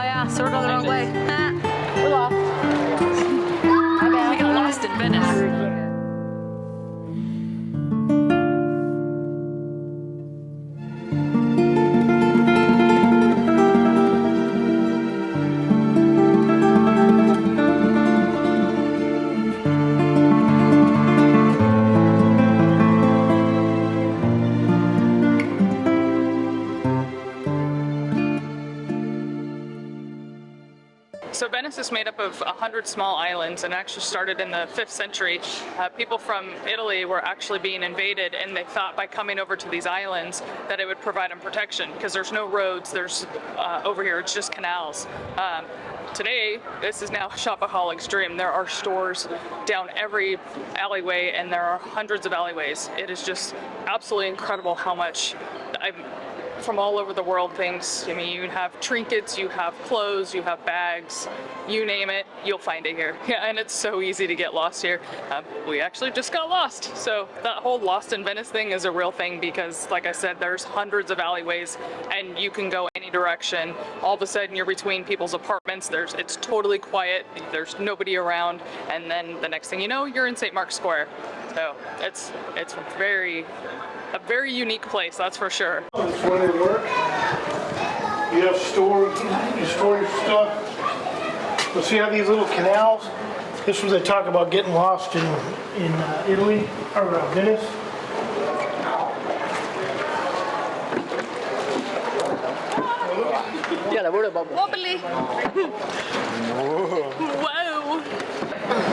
yeah, so we're going the wrong way. We're lost. We got lost in Venice. So Venice is made up of 100 small islands and actually started in the 5th century. People from Italy were actually being invaded, and they thought by coming over to these islands that it would provide them protection, because there's no roads, there's over here it's just canals. Today, this is now a shopaholic's dream. There are stores down every alleyway, and there are hundreds of alleyways. It is just absolutely incredible how much from all over the world things. I mean, you have trinkets, you have clothes, you have bags, you name it, you'll find it here. Yeah, and it's so easy to get lost here. We actually just got lost. So that whole Lost in Venice thing is a real thing because, like I said, there's hundreds of alleyways and you can go any direction. All of a sudden you're between people's apartments. It's totally quiet. There's nobody around. And then the next thing you know, you're in St. Mark's Square. So it's a very unique place, that's for sure. That's where they work. You have you store your stuff. You'll see how these little canals. This was they talk about getting lost in Italy or Venice. Wobbly. Whoa.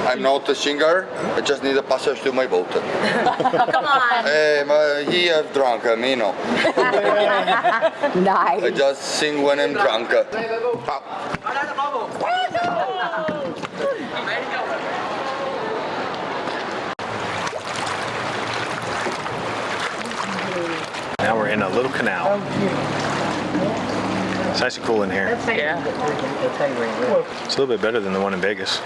I'm not a singer, I just need a passage to my boat. Come on. He have drunk, me no. Nice. I just sing when I'm drunk. Now we're in a little canal. It's nice and cool in here. Yeah. It's a little bit better than the one in Vegas.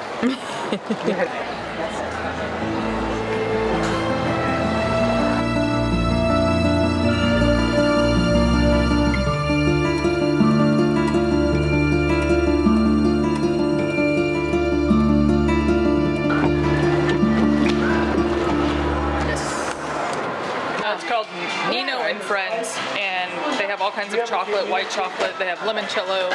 It's called Nino and Friends, and they have all kinds of chocolate, white chocolate. They have limoncello,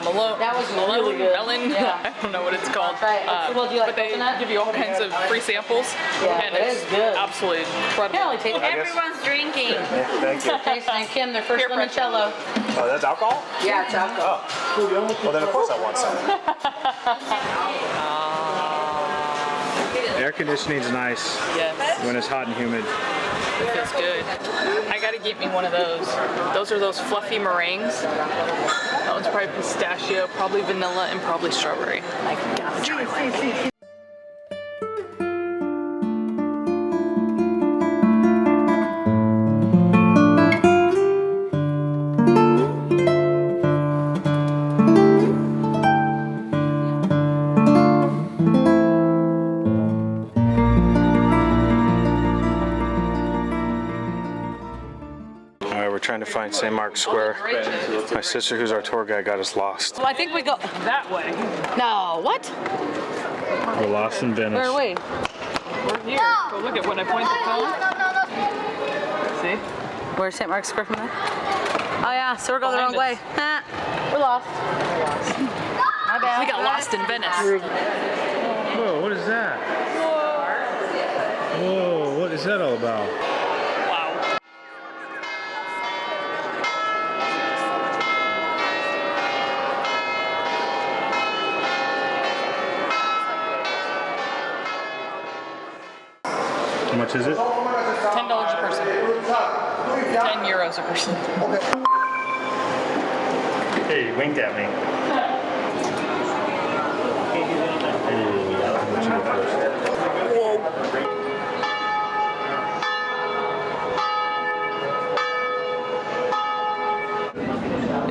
melon. Yeah. I don't know what it's called. Right. Well, do you like but they coconut? give you all kinds of free samples, and it it's is good. absolutely incredible. Yeah, only taste Everyone's drinking. Thank you. Jason and Kim, their first Peer pressure. limoncello. Oh, that's alcohol? Yeah, it's alcohol. Well, then of course I want some. Air conditioning's nice Yes, when it's hot and humid. it feels good. I gotta get me one of those. Those are those fluffy meringues. That one's probably pistachio, probably vanilla, and probably strawberry. I gotta try one. Trying to find St. Mark's Square. My sister, who's our tour guide, got us lost. Well, I think we go That way. No, what? We're lost in Venice. Where are we? We're here. Go look at when I point the phone. See? Where's St. Mark's Square from there? Oh yeah, so we're going the wrong way. We're lost. My bad. We got lost in Venice. Whoa, what is that? Whoa, what is that all about? Wow. How much is it? $10 a person. 10 euros a person. Hey, you winked at me.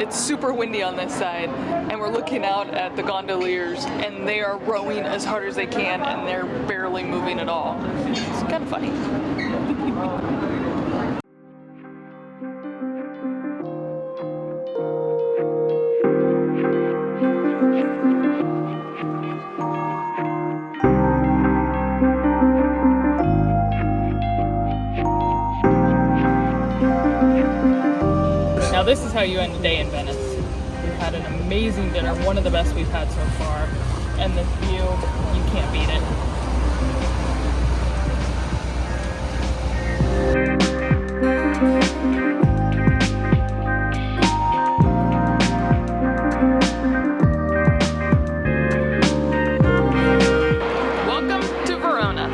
It's super windy on this side, and we're looking out at the gondoliers, and they are rowing as hard as they can, and they're barely moving at all. It's kind of funny. this is how you end a day in Venice. We've had an amazing dinner, one of the best we've had so far, and the view, you can't beat it. Welcome to Verona.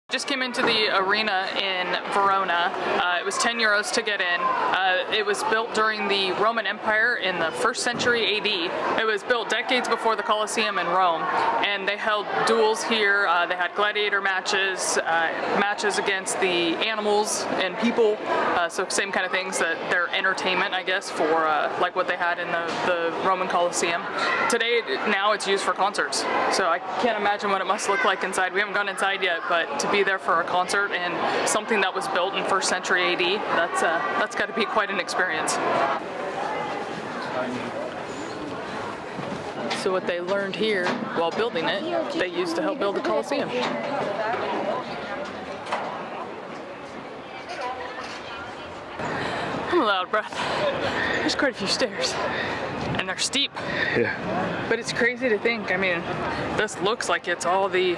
Just came into the arena in Verona. It was 10 euros to get in. It was built during the Roman Empire in the 1st century AD. It was built decades before the Colosseum in Rome, and they held duels here. They had gladiator matches, matches against the animals and people, so same kind of things, that they're entertainment, I guess, for like what they had in the Roman Colosseum. Today, now it's used for concerts, so I can't imagine what it must look like inside. We haven't gone inside yet, but to be there for a concert and something that was built in 1st century AD, that's got to be quite an experience. So what they learned here while building it, they used to help build the Colosseum. I'm a loud breath. There's quite a few stairs, and they're steep. Yeah. But it's crazy to think, I mean, this looks like it's all the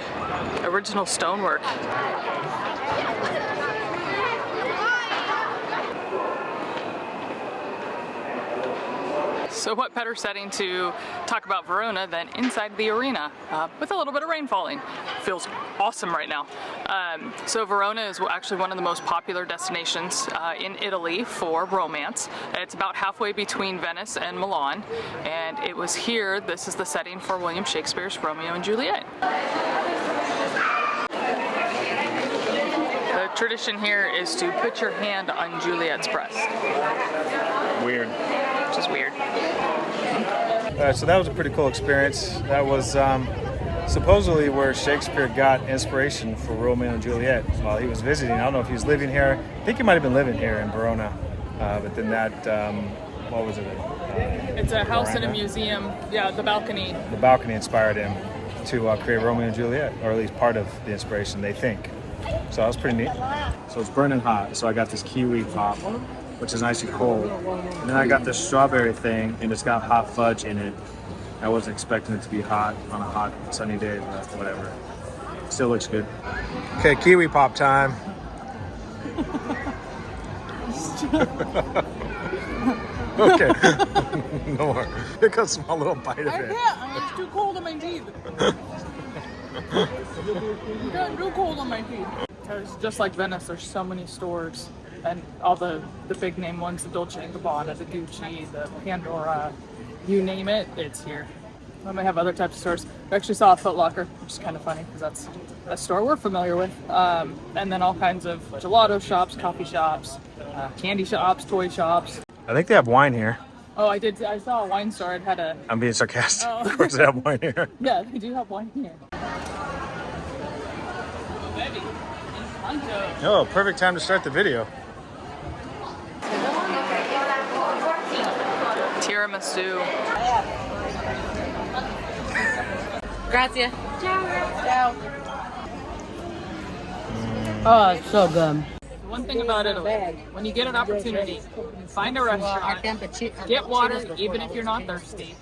original stonework. So what better setting to talk about Verona than inside the arena with a little bit of rain falling. Feels awesome right now. So Verona is actually one of the most popular destinations in Italy for romance. It's about halfway between Venice and Milan, and it was here, this is the setting for William Shakespeare's Romeo and Juliet. The tradition here is to put your hand on Juliet's breast. Weird. Which is weird. So that was a pretty cool experience. That was supposedly where Shakespeare got inspiration for Romeo and Juliet while he was visiting. I don't know if he was living here. I think he might have been living here in Verona. But then that, what was it? It's a house and a museum. Yeah, the balcony. The balcony inspired him to create Romeo and Juliet, or at least part of the inspiration, they think. So that was pretty neat. So it's burning hot. So I got this Kiwi Pop, which is nice and cold. And then I got this strawberry thing, and it's got hot fudge in it. I wasn't expecting it to be hot on a hot sunny day, but whatever. Still looks good. Okay, Kiwi Pop time. Okay. No more. Here goes a small little bite of it. I can't. It's too cold on my teeth. It's gotten too cold on my teeth. Because just like Venice, there's so many stores. And all the big name ones, the Dolce & Gabbana, the Gucci, the Pandora, you name it, it's here. I might have other types of stores. We actually saw a Foot Locker, which is kind of funny because that's a store we're familiar with. And then all kinds of gelato shops, coffee shops, candy shops, toy shops. I think they have wine here. Oh, I saw a wine store. It had a... I'm being sarcastic. Oh. Of course they have wine here. Yeah, they do have wine here. Oh, perfect time to start the video. Tiramisu. Grazie. Ciao. Oh, it's so good. One thing about Italy, when you get an opportunity, find a restaurant, get water even if you're not thirsty,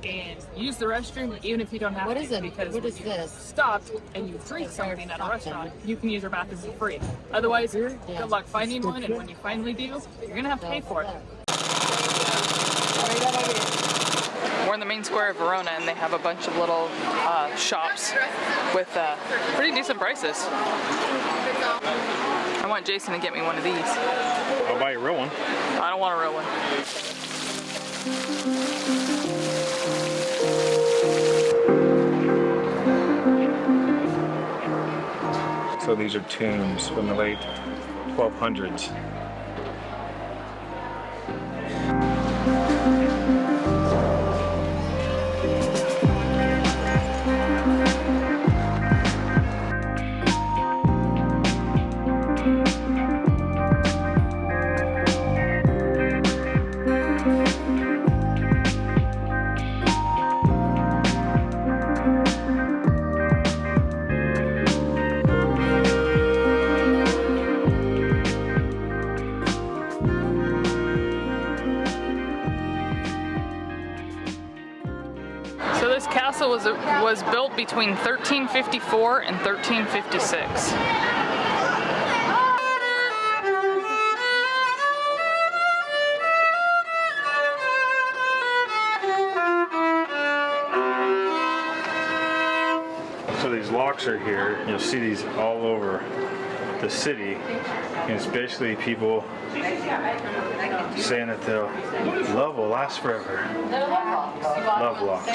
and use the restroom even if you don't have to. Because What is when you this? stopped and you drink something at a restaurant, you can use your bathroom for free. Otherwise, good luck finding one, and when you finally do, you're gonna have to pay for it. We're in the main square of Verona, and they have a bunch of little shops with pretty decent prices. I want Jason to get me one of these. I'll buy you a real one. I don't want a real one. So these are tombs from the late 1200s. So this castle was built between 1354 and 1356. So these locks are here. You'll see these all over the city. And it's basically people saying that their love will last forever. Love locks.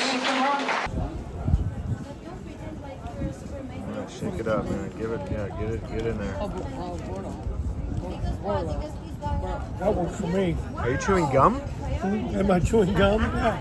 Yeah, shake it up, man. Give it, get in there. That works for me. Are you chewing gum? Am I chewing gum? Yeah.